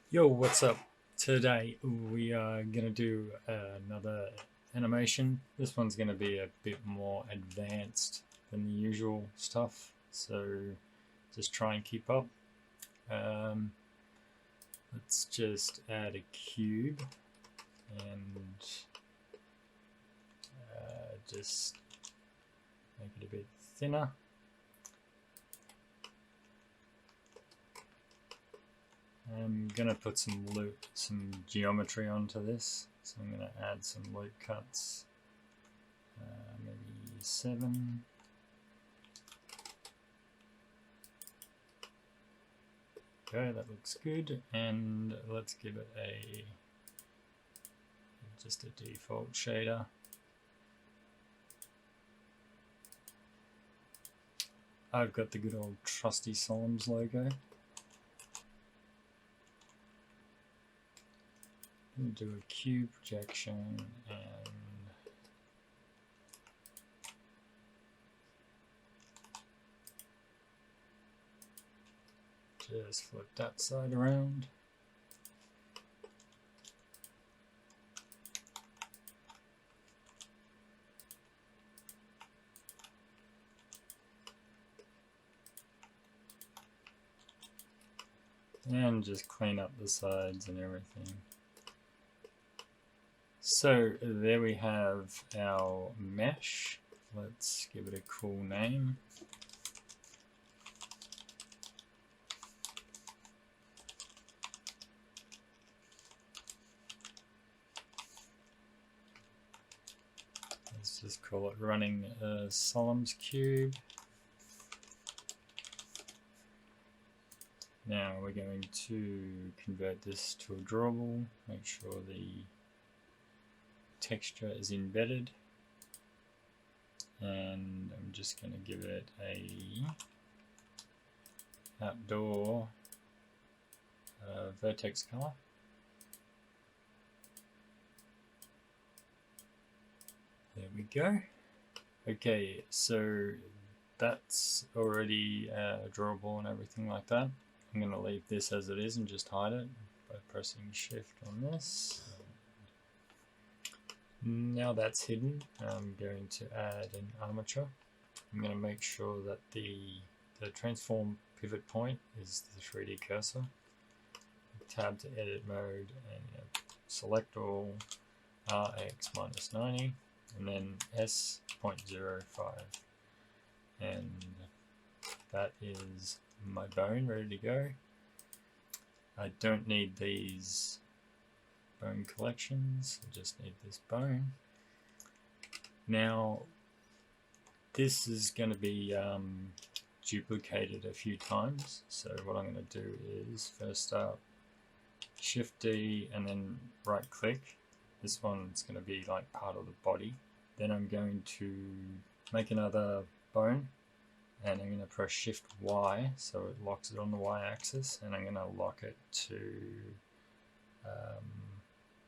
Yo, what's up? Today we are gonna do another animation. This one's gonna be a bit more advanced than the usual stuff, so just try and keep up. Um, let's just add a cube and just make it a bit thinner. I'm gonna put some geometry onto this, so I'm gonna add some loop cuts, maybe 7. Okay, that looks good, and let's give it just a default shader. I've got the good old trusty Sollumz logo. Do a cube projection and just flip that side around. And just clean up the sides and everything. So there we have our mesh. Let's give it a cool name. Let's just call it running a Sollumz cube. Now we're going to convert this to a drawable, make sure the texture is embedded, and I'm just going to give it a outdoor vertex color. There we go. Okay, so that's already drawable and everything like that. I'm going to leave this as it is and just hide it by pressing shift on this. Now that's hidden, I'm going to add an armature. I'm going to make sure that the transform pivot point is the 3D cursor. Tab to edit mode and select all RX -90 and then S.05, and that is my bone ready to go. I don't need these bone collections, I just need this bone. Now this is going to be duplicated a few times, so what I'm going to do is first up Shift D and then right click. This one's going to be like part of the body. Then I'm going to make another bone and I'm going to press Shift Y so it locks it on the Y axis, and I'm going to lock it to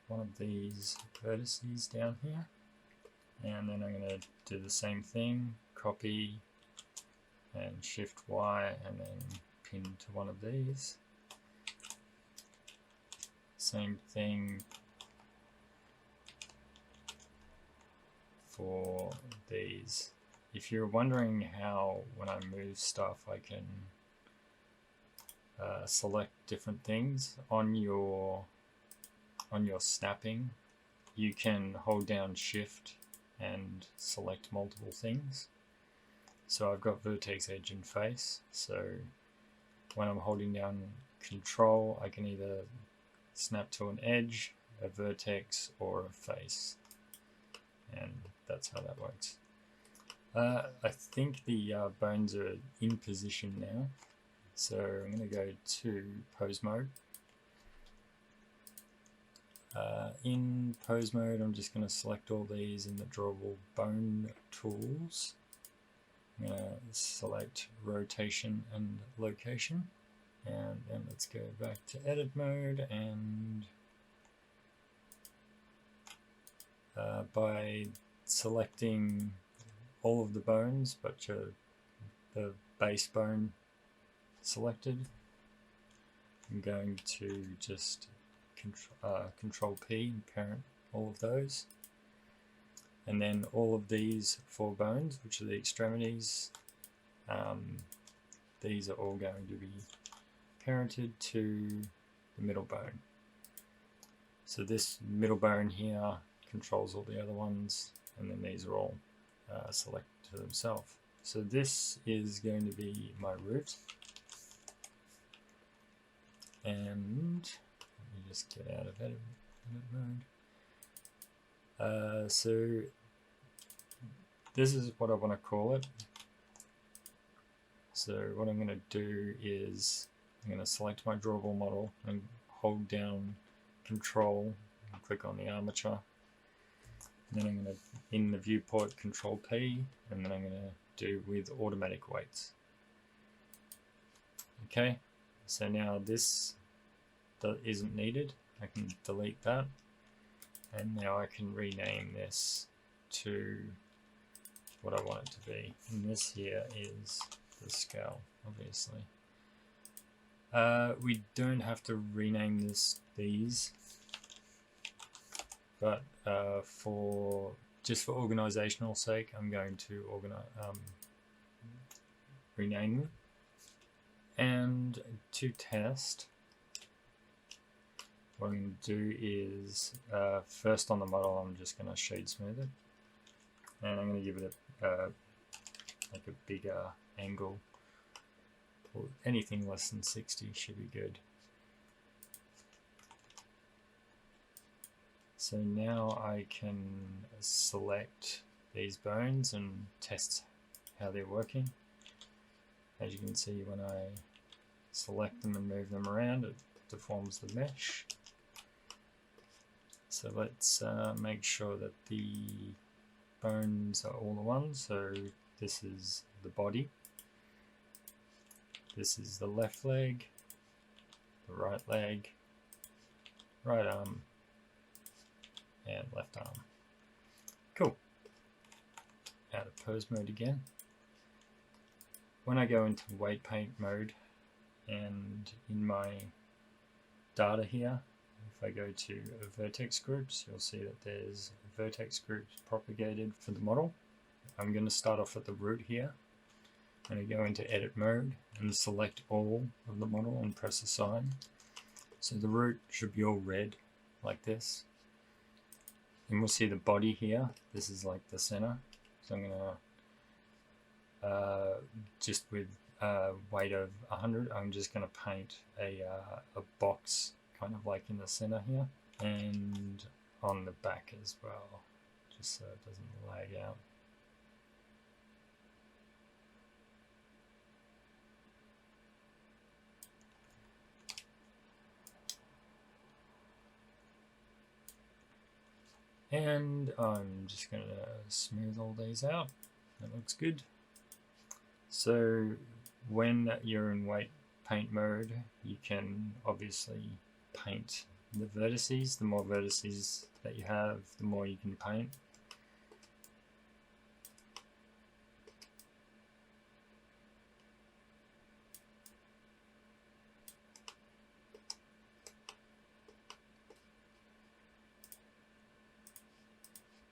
one of these vertices down here, and then I'm going to do the same thing, copy and Shift Y and then pin to one of these. Same thing for these. If you're wondering how when I move stuff I can select different things on your snapping, you can hold down Shift and select multiple things. So I've got vertex, edge and face, so when I'm holding down Control I can either snap to an edge, a vertex or a face, and that's how that works. I think the bones are in position now, so I'm going to go to pose mode. In pose mode I'm just going to select all these in the drawable bone tools. I'm going to select rotation and location, and then let's go back to edit mode, and by selecting all of the bones but the base bone selected, I'm going to just control P and parent all of those. And then all of these 4 bones, which are the extremities, these are all going to be parented to the middle bone. So this middle bone here controls all the other ones, and then these are all selected to themselves. So this is going to be my root. And let me just get out of edit mode. So this is what I want to call it. So what I'm going to do is I'm going to select my drawable model and hold down Control and click on the armature. And then I'm going to, in the viewport, Control P, and then I'm going to do with automatic weights. Okay, so now this isn't needed. I can delete that, and now I can rename this to what I want it to be. And this here is the scale, obviously. We don't have to rename these, but just for organizational sake, I'm going to rename them. And to test, what I'm going to do is first on the model, I'm just going to shade smooth it, and I'm going to give it like a bigger angle. Or anything less than 60 should be good. So now I can select these bones and test how they're working. As you can see, when I select them and move them around, it deforms the mesh. So let's make sure that the bones are all the ones. So this is the body. This is the left leg, the right leg, right arm, and left arm. Cool. Out of pose mode again. When I go into weight paint mode and in my data here, if I go to vertex groups, you'll see that there's vertex groups propagated for the model. I'm going to start off at the root here. I'm going to go into edit mode and select all of the model and press assign. So the root should be all red like this. And we'll see the body here. This is like the center. So I'm going to, just with weight of 100, I'm just going to paint a box kind of like in the center here. And on the back as well, just so it doesn't lag out. And I'm just going to smooth all these out. That looks good. So when you're in weight paint mode, you can obviously paint the vertices. The more vertices that you have, the more you can paint.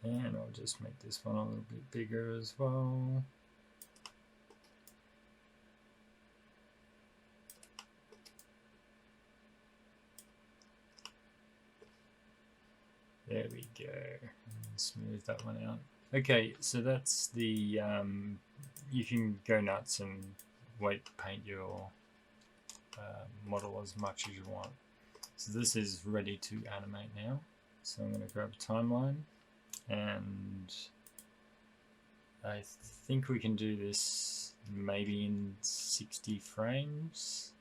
And I'll just make this one a little bit bigger as well. There we go. And smooth that one out. Okay, so that's the, you can go nuts and weight paint your model as much as you want. So this is ready to animate now. So I'm going to grab a timeline. And I think we can do this maybe in 60 frames,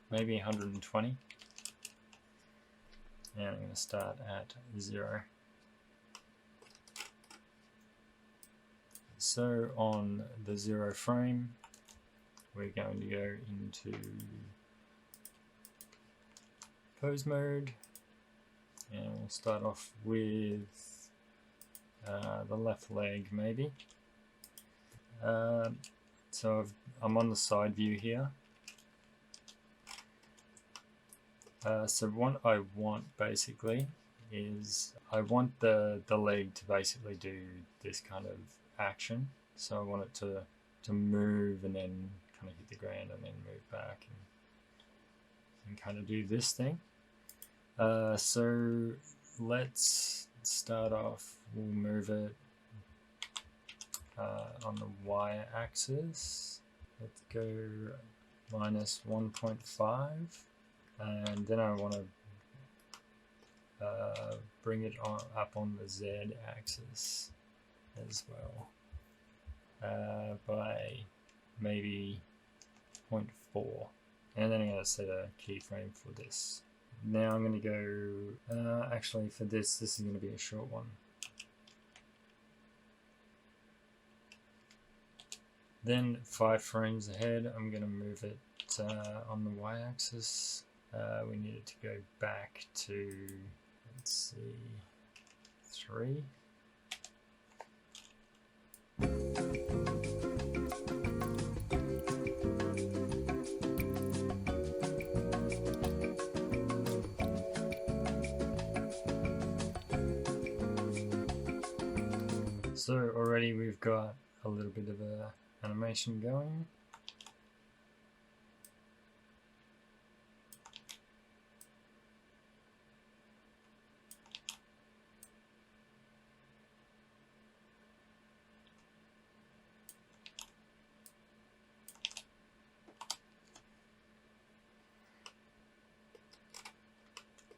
maybe 120. And I'm going to start at 0. So on the 0 frame, we're going to go into pose mode, and we'll start off with the left leg maybe. So I'm on the side view here, So what I want basically is I want the leg to basically do this kind of action. So I want it to move and then kind of hit the ground and then move back and kind of do this thing. So let's start off. We'll move it on the y-axis. Let's go minus 1.5. And then I want to bring it up on the z-axis as well by maybe 0.4. And then I'm going to set a keyframe for this. Now I'm going to go, actually for this is going to be a short one. Then 5 frames ahead, I'm going to move it on the y-axis. We need it to go back to, let's see, 3. So already we've got a little bit of a animation going.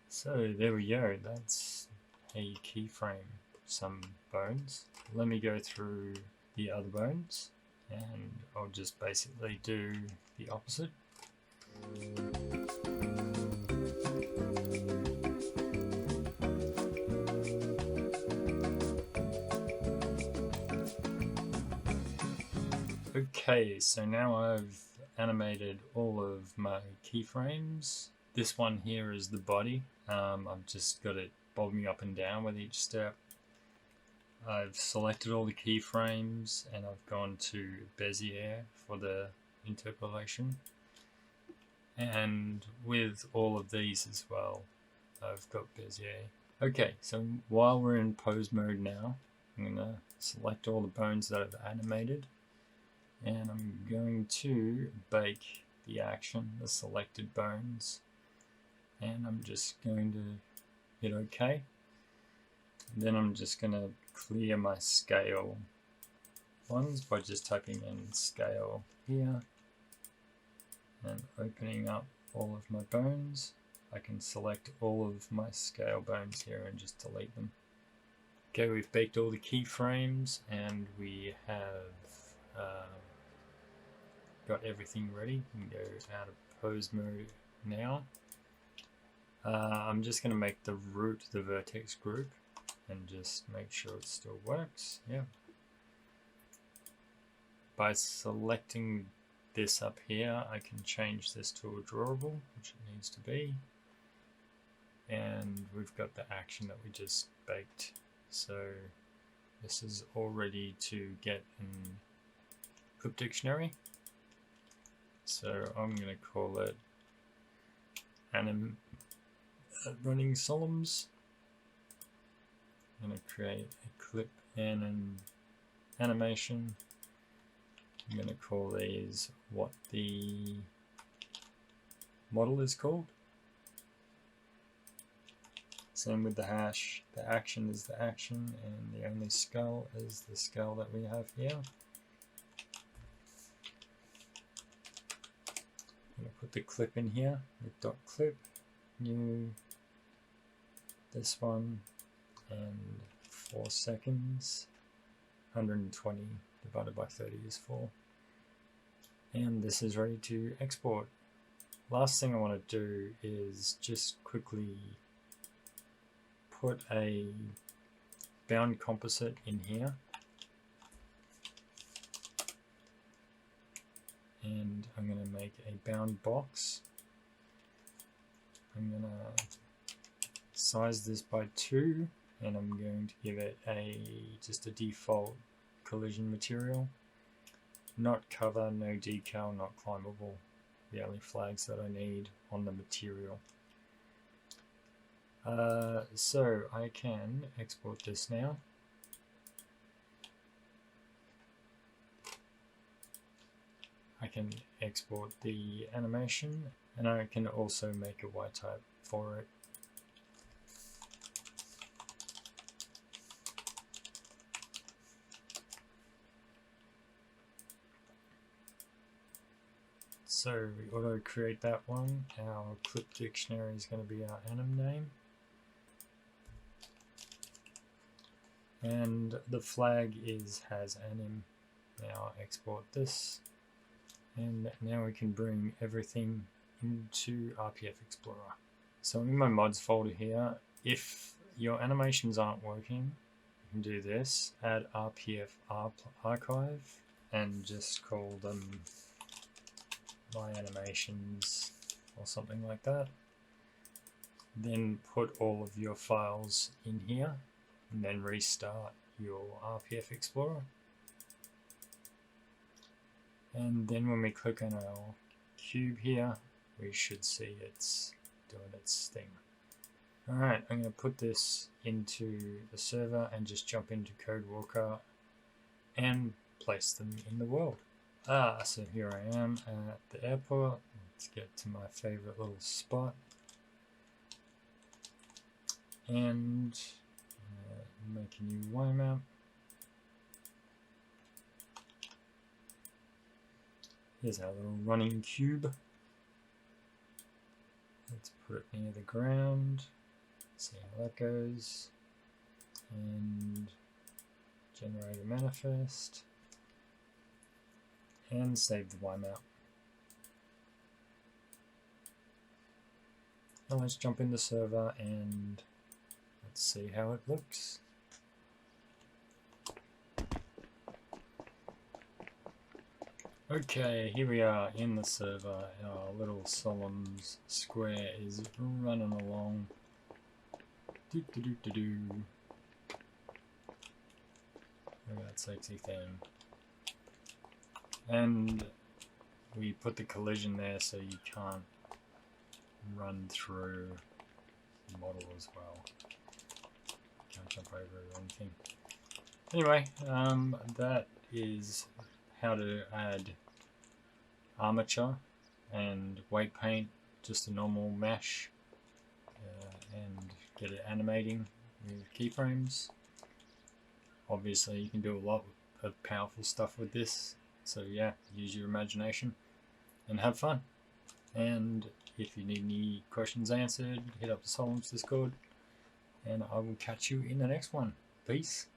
So there we go, that's how you keyframe some bones. Let me go through the other bones and I'll just basically do the opposite. Okay, so now I've animated all of my keyframes. This one here is the body. I've just got it bobbing up and down with each step. I've selected all the keyframes and I've gone to Bezier for the interpolation. And with all of these as well, I've got Bezier. Okay, so while we're in pose mode now, I'm going to select all the bones that I've animated. And I'm going to bake the action, the selected bones. And I'm just going to hit OK. Then I'm just going to clear my scale ones by just typing in scale here and opening up all of my bones. I can select all of my scale bones here and just delete them. Okay, we've baked all the keyframes and we have got everything ready. We can go out of pose mode now. I'm just going to make the root the vertex group and just make sure it still works. Yeah. By selecting this up here, I can change this to a drawable, which it needs to be. And we've got the action that we just baked. So this is all ready to get in Clip Dictionary. So I'm going to call it running Sollumz. I'm going to create a clip and an animation. I'm going to call these what the model is called. Same with the hash. The action is the action and the only skull is the skull that we have here. I'm going to put the clip in here with dot clip, new, this one, and 4 seconds, 120 divided by 30 is 4. And this is ready to export. Last thing I want to do is just quickly put a bound composite in here. And I'm going to make a bound box. I'm going to size this by 2 and I'm going to give it just a default collision material. Not cover, no decal, not climbable. The only flags that I need on the material. So I can export this now. I can export the animation, and I can also make a white type for it. So we auto create that one. Our clip dictionary is going to be our anim name. And the flag has anim. Now export this. And now we can bring everything into RPF Explorer. So in my mods folder here, if your animations aren't working, you can do this, add RPF archive, and just call them my animations or something like that. Then put all of your files in here, and then restart your RPF Explorer. And then when we click on our cube here, we should see it's doing its thing. Alright, I'm going to put this into the server and just jump into Codewalker and place them in the world. So here I am at the airport. Let's get to my favorite little spot. And make a new Y map. Here's our little running cube. Let's put it near the ground. See how that goes. And generate a manifest. And save the Y map. Now let's jump in the server and let's see how it looks. Okay, here we are in the server. Our little Sollumz square is running along. Look at that sexy thing. And we put the collision there so you can't run through the model as well. Can't jump over or anything. Anyway, that is how to add armature and weight paint, just a normal mesh, and get it animating with keyframes. Obviously you can do a lot of powerful stuff with this, so yeah, use your imagination and have fun. And if you need any questions answered, hit up the Sollumz Discord, and I will catch you in the next one. Peace.